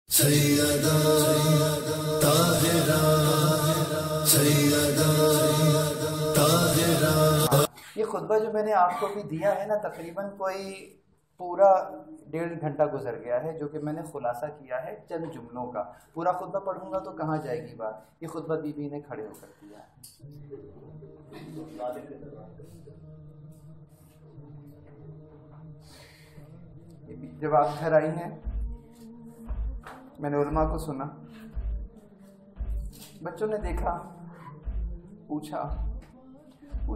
سیدہ طاہرہ سیدہ طاہرہ۔ یہ خطبہ جو میں نے آپ کو بھی دیا ہے نا، تقریباً کوئی پورا 1.5 گھنٹہ گزر گیا ہے، جو کہ میں نے خلاصہ کیا ہے چند جملوں کا۔ پورا خطبہ پڑھوں گا تو کہاں جائے گی بات۔ یہ خطبہ بی بی نے کھڑے ہو کر دیا ہے۔ جب آپ گھر آئی ہیں، میں نے علماء کو سنا، بچوں نے دیکھا، پوچھا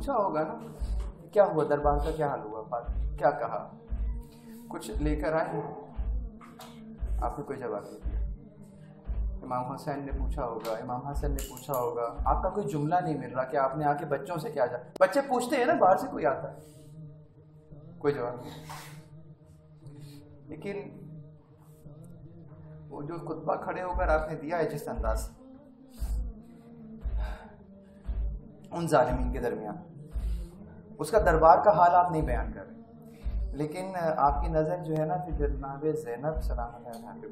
ہوگا نا کیا ہوا، دربار کا کیا حال ہوا، کیا کہا، کچھ لے کر آئے، آپ نے کوئی جواب نہیں دیا۔ امام حسین نے پوچھا ہوگا، امام حسن نے پوچھا ہوگا، آپ کا کوئی جملہ نہیں مل رہا کہ آپ نے آ کے بچوں سے کیا بچے پوچھتے ہیں نا، باہر سے کوئی آتا ہے، کوئی جواب نہیں۔ لیکن وہ جو خطبہ کھڑے ہو کر آپ نے دیا ہے جس انداز سے ان ظالمین کے درمیان، اس کا دربار کا حال آپ نہیں بیان کر رہے، لیکن آپ کی نظر جو ہے نا پھر جناب زینب سلام اللہ علیہ،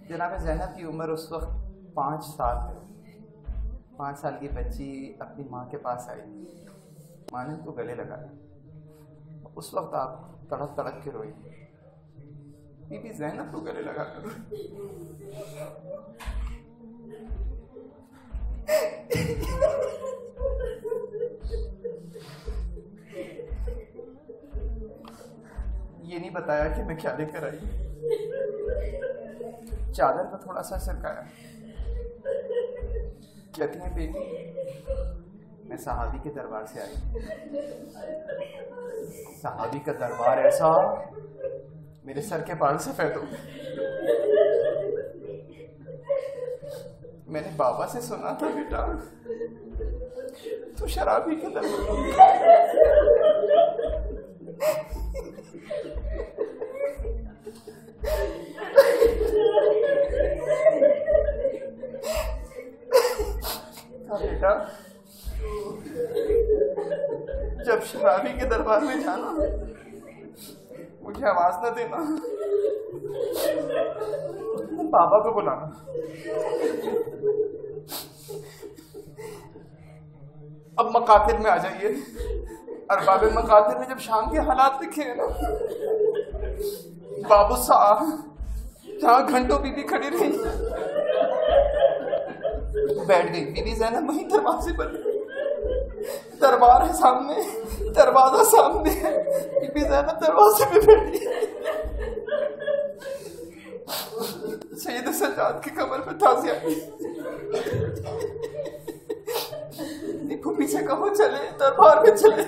جناب زینب کی عمر اس وقت 5 سال ہے۔ 5 سال کی بچی اپنی ماں کے پاس آئی، ماں نے ان کو گلے لگایا، اس وقت آپ تڑپ تڑپ کے روئی، بی بی زینب کو گلے لگا کر یہ نہیں بتایا کہ میں کیا لے کر آئی، چادر پر تھوڑا سا سرکایا، کہتی ہیں بیٹی میں صحابی کے دربار سے آئی، صحابی کا دربار ایسا میرے سر کے بال سفید ہو گئے۔ میں نے بابا سے سنا تھا بیٹا تو شرابی کے دربار بیٹا جب شرابی کے دربار میں جانا مجھے آواز نہ دینا، بابا کو بلانا۔ اب مقاتل میں آ جائیے، ارباب مقاتل میں جب شام کے حالات دکھے نا، بابو صاحب جہاں گھنٹوں بی بی کھڑی رہی، بیٹھ گئی بی بی زینب وہیں دروازے پر، دربار ہے سامنے، دروازہ سامنے ہے، بی بی زینب دروازے پہ بیٹھی، سید سجاد کی کمر پہ تازیہ، پھوپھی سے کہو چلے دربار میں چلے،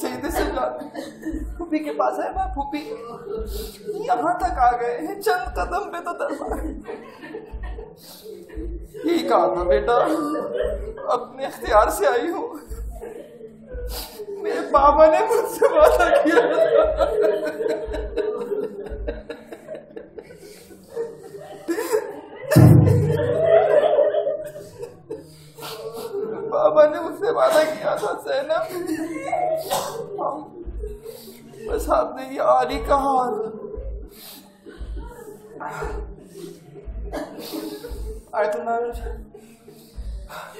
سید سجاد پھوپھی کے پاس ہے، میں پھوپھی یہاں تک آ گئے ہیں، چند قدم پہ تو دربار۔ یہی کہا تھا بیٹا اپنے اختیار سے آئی ہوں، میرے بابا نے مجھ سے وعدہ کیا بابا نے مجھ سے وعدہ کیا تھا زینب، بس آپ نے یہ عالی کہا۔ آیت اللہ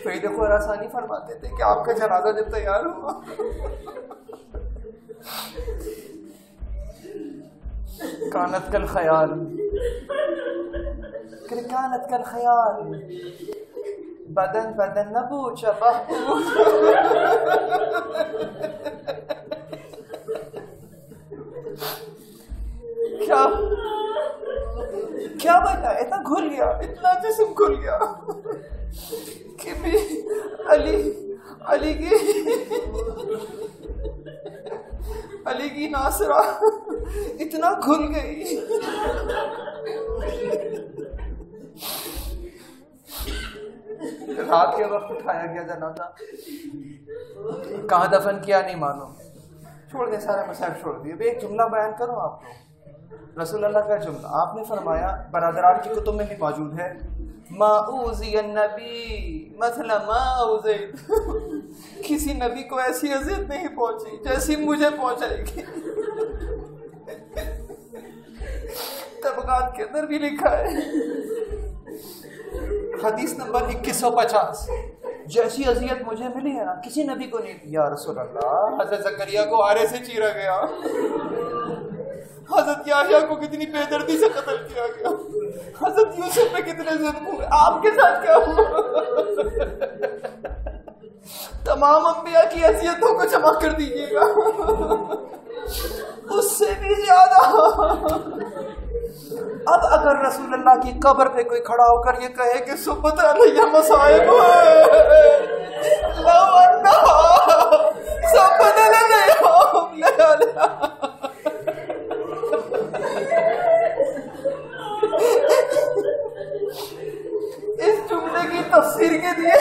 فرید خراسانی فرماتے تھے کہ آپ کا جنازہ جب تیار ہوا کانت کل خیال، کانت کل خیال، بدن بدن نبو شبہ، کیا بتا اتنا گھل گیا، اتنا جسم گھل گیا کہ بھی علی کی ناصرہ اتنا گھل گئی۔ رات کے وقت اٹھایا گیا جنازہ، کہاں دفن کیا نہیں معلوم، چھوڑ دے سارے مسائل چھوڑ دیے۔ ایک جملہ بیان کروں آپ کو، رسول اللہ کا جملہ آپ نے فرمایا، برادران کی کتب میں بھی موجود ہے، ما اوذی النبی مثلا ما اوذیت، کسی نبی کو ایسی اذیت نہیں پہنچی جیسی مجھے پہنچائے گی۔ तबकात के अंदर भी लिखा है, हदीस नंबर 2150, जैसी अजियत मुझे मिली है ना किसी नबी को नहीं। या रसूल अल्लाह, हजरत जकरिया को आरे से चीरा गया, हजरत याह्या को कितनी बेदर्दी से कत्ल किया गया, हजरत यूसुफ पे कितने जुल्म हुए, आपके साथ क्या हुआ? तमाम अंबिया की हैसियतों को जमा कर दीजिएगा, उससे भी ज्यादा। अब अगर रसूलुल्लाह की कब्र पे कोई खड़ा होकर ये कहे कि सुब्बत अलैया मसाइब लव अन्ना सुब्बत अलैया, इस जुमले की तफसीर के लिए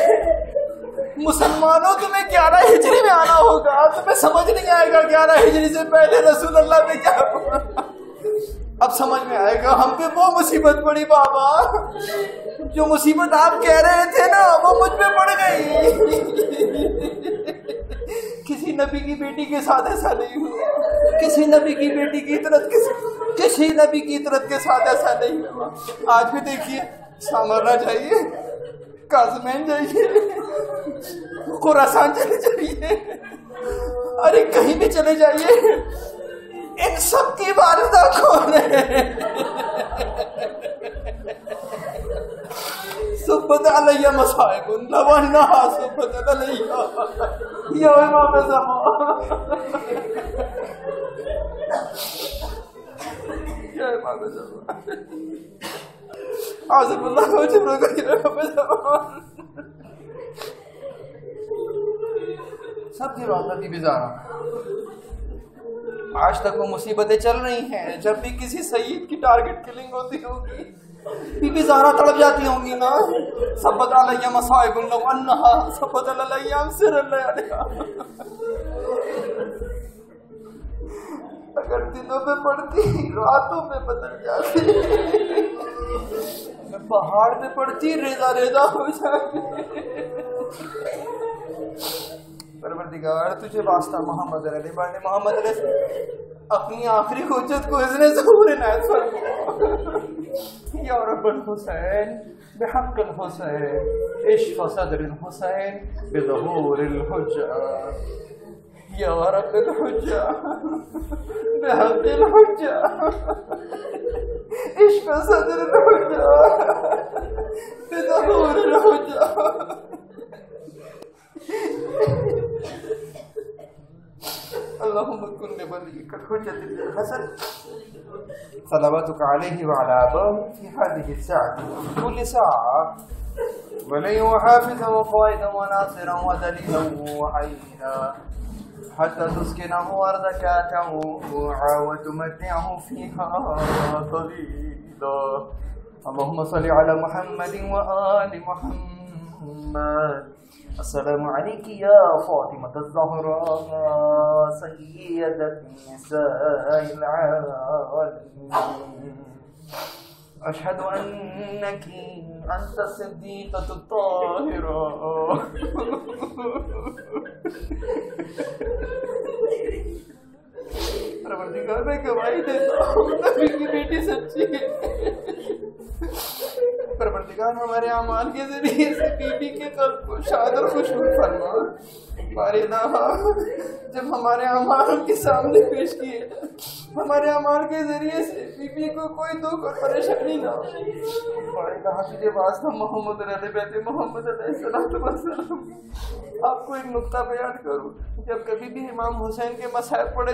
मुसलमानों तुम्हें 11 हिजरी में आना होगा, तुम्हें समझ नहीं आएगा 11 हिजरी से पहले रसूलुल्लाह में क्या हुआ। अब समझ में आएगा हम पे वो मुसीबत पड़ी बाबा, जो मुसीबत आप कह रहे थे ना वो मुझ पे पड़ गई। किसी नबी की बेटी के साथ ऐसा नहीं हुआ, किसी नबी की बेटी की इतरत किसी नबी की इतरत के साथ ऐसा नहीं हुआ। आज भी देखिए, सामरना जाइए, काज़मैन जाइए, खुरासान चले जाइए, अरे कहीं भी चले जाइए, इन सब की वालिदा कौन है? सुब्बत अलैया मसाइबुन लवन्ना सुब्बत अलैया या इमाम ज़मान, या इमाम ज़मान, आज़िमुल्लाह को जिब्रो का इमाम ज़मान, सबकी रौनक की बिज़ारा। आज तक वो मुसीबतें चल रही हैं, जब भी किसी सईद की टारगेट किलिंग होती होगी, बीबी ज़हरा तड़प जाती होंगी ना, सब्बत अलैया मसाइबुन लव अन्नहा सब्बत अलैया अलैया। अगर दिनों में पड़ती रातों में बदल जाती, पहाड़ पे पड़ती रेजा रेजा हो जाती। परवरदिगार तुझे वास्ता मोहम्मद अली बाने मोहम्मद अली अपनी आखिरी हुज्जत को इज़्ने ज़हूर इनायत फरमा। या रब्बुल हुसैन बिहक़्क़िल हुसैन इश्फ़ सद्रिल हुसैन बिज़हूरिल हुज्जा, या रब्बुल हुज्जा बिहक़्क़िल हुज्जा इश्फ़ सद्रिल हुज्जा बिज़हूरिल हुज्जा। अल्लाहुम्मा कुन लिवलिय्यिकल हुज्जतिल हसन सलवातुका अलैहि व अला आबाइहि फी हादिहि अस्साअति कुल्ल साअ वलिय्यन व हाफ़िज़न व क़ाइदन व नासिरन व दलीलन व अईना हत्ता तुस्किनहु अर्दका व तुमत्तिअहु फ़ीहा तवीला। अल्लाहुम्मा सल्लि अला मुहम्मदिन व आलि मुहम्मद। अस्सलामु अलैकी या फ़ातिमतुज़ ज़हरा सय्यदतु निसाइल आलमीन। अशहदु अन्नकी अंत सिद्दीक़तुत ताहिरा। परवरदिगार मैं गवाही देता हूँ नबी की बेटी सच्ची है। परवरदिगार हमारे अमाल के जरिए से बीबी के कल्ब को शाद और खुशबू फरमा। बारिदा जब हमारे अमाल के सामने पेश किए, हमारे अमाल के जरिए से बीबी को कोई दुख और परेशानी ना हो। बारिदा तुझे वास्ता मोहम्मद अलैहि मोहम्मद अलैहिस्सलाम। आपको एक नुक्ता बयान करूँ, जब कभी भी इमाम हुसैन के मसाइब पड़े